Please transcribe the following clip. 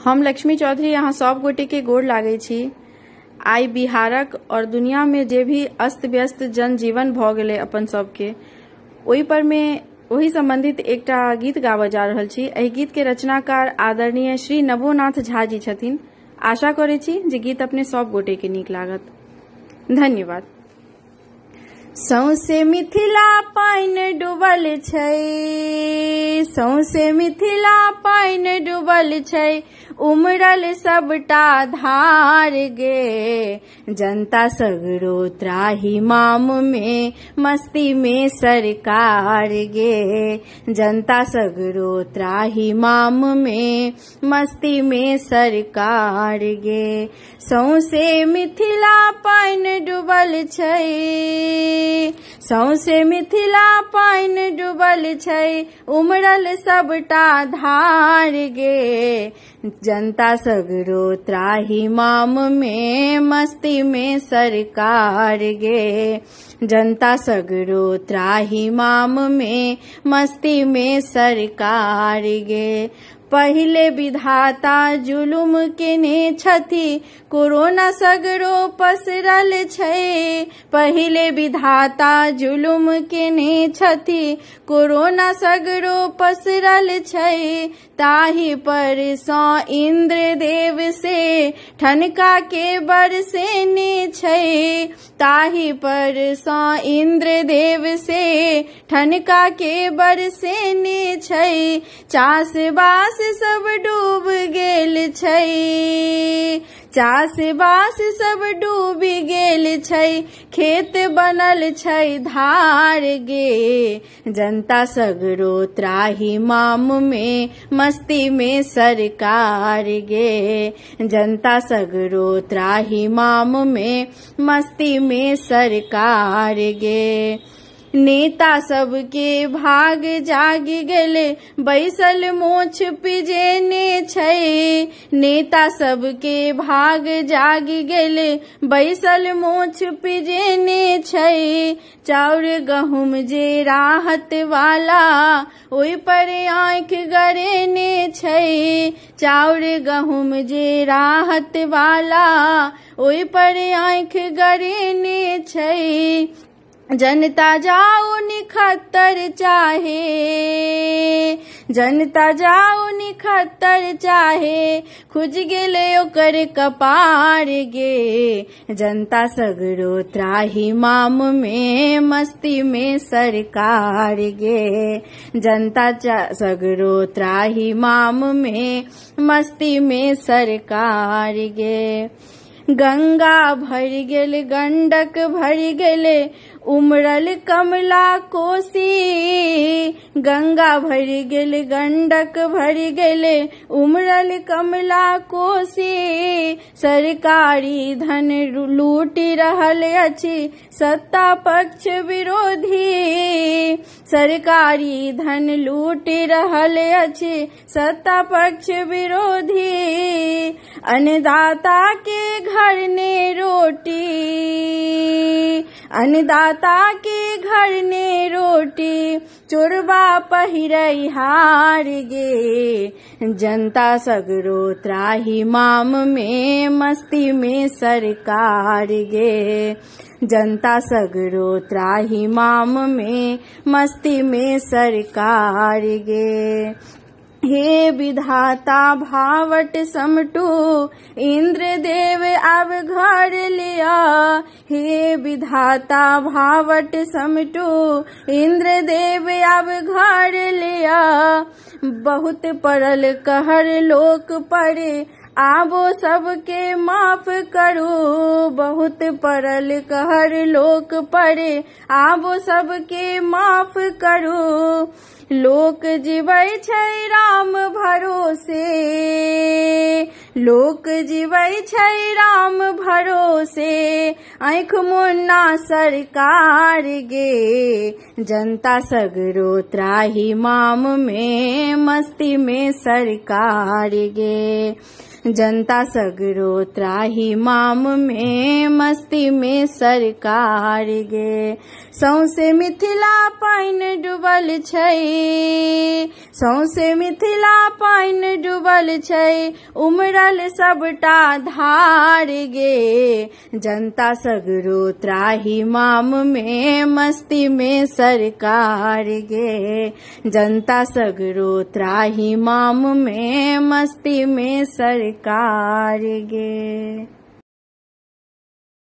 हम लक्ष्मी चौधरी यहाँ सब गोटे के गोड़ लागे छी। आई बिहारक और दुनिया में जे भी अस्त व्यस्त जनजीवन भ गेले अपन सबके, ओहि पर में वही संबंधित एकटा गीत गाबऽ जा रहल छी। एहि गीत के रचनाकार आदरणीय श्री नवोनाथ झा जी छथिन। आशा करे छी जे गीत अपने सब गोटे के नीक लागत। धन्यवाद। सौंसे मिथिला पानि डूबल छै, सौंसे मिथिला पानि डूबल छै, उमड़ल सबटा धार गे। जनता सगरो त्राहि माम में, मस्ती में सरकार गे। जनता सगरो त्राहि माम में, मस्ती में सरकार गे। सौंसे मिथिला पानि डूबल छै, सौंसे मिथिला पानि डूबल छै, उमड़ल सबटा धार गे। जनता सगरो त्राहि माम में, मस्ती में सरकार गे। जनता सगरो त्राहि माम में, मस्ती में सरकार गे। पहिले विधाता जुलुम केने छथि, कोरोना सगरो पसरल छै। पहिले विधाता जुलुम केने छथि, कोरोना सगरो पसरल छै। ताहि पर सँ इंद्र देव से ठनका के बरसेने छै। ताहि पर सँ इंद्र देव से ठनका के बरसेने छै। चास बास सब डूब गेल छै, चास बास सब डूब गेल छै, खेत बनल छै धार गे। जनता सगरो त्राहि माम में, मस्ती में सरकार गे। जनता सगरो त्राहि माम में, मस्ती में सरकार गे। नेता सबके भाग जाग गेले, बैसल मोछ पिजेने छै। नेता सबके भाग जाग गेले, बैसल मोछ पिजेने छै। चाउर गहुम जे राहत वाला, ओहि पर आँख गरेने छै। चाउर गहुम जे राहत वाला, ओहि पर आँख गरेने छै। जनता जाओ निखत्तर चाहे, जनता जाओ निखत्तर चाहे, खुज गेले ओकर कपार गे। जनता सगरो त्राहि माम में, मस्ती में सरकार गे। जनता सगरो त्राहि माम में, मस्ती में सरकार गे। गंगा भरि गेल, गंडक भरि गेले, उमड़ल कमला कोसी। गंगा भरि गेल, गंडक भरि गेले, उमड़ल कमला कोसी। सरकारी धन लूटि रहल अछि, सत्ता पक्ष विरोधी। सरकारी धन लूटि रहल अछि, सत्ता पक्ष विरोधी। अन्नदाता के घर ने रोटी, अन्नदाता के घर ने रोटी, चोरबा पहिरै हार गे। जनता सगरो त्राहि माम में, मस्ती में सरकार गे। जनता सगरो त्राहि माम में, मस्ती में सरकार गे। हे विधाता भावट समटू, इंद्र देव अब घर लिया। हे विधाता भावट समटू, इंद्र देव अब घर लिया। बहुत पड़ल कहर लोक पर, आबो सबके माफ करू। बहुत पड़ल कहर लोक पर, आबो सबके माफ करू। लोक जीवै छै राम भरोसे, लोक जीवै छै राम भरोसे, आँख मुन्ना सरकार गे। जनता सगरो त्राहि माम में, मस्ती में सरकार गे। जनता सगरो त्राही माम में मस्ती में सरकार गे। सौंसे मिथिला पानि डूबल छै, सौंसे मिथिला पानि डूबल छै, उमड़ल सबटा धार गे। जनता सगरो त्राही माम में मस्ती में सरकार गे। जनता सगरो त्राही माम में मस्ती में सरकार गे।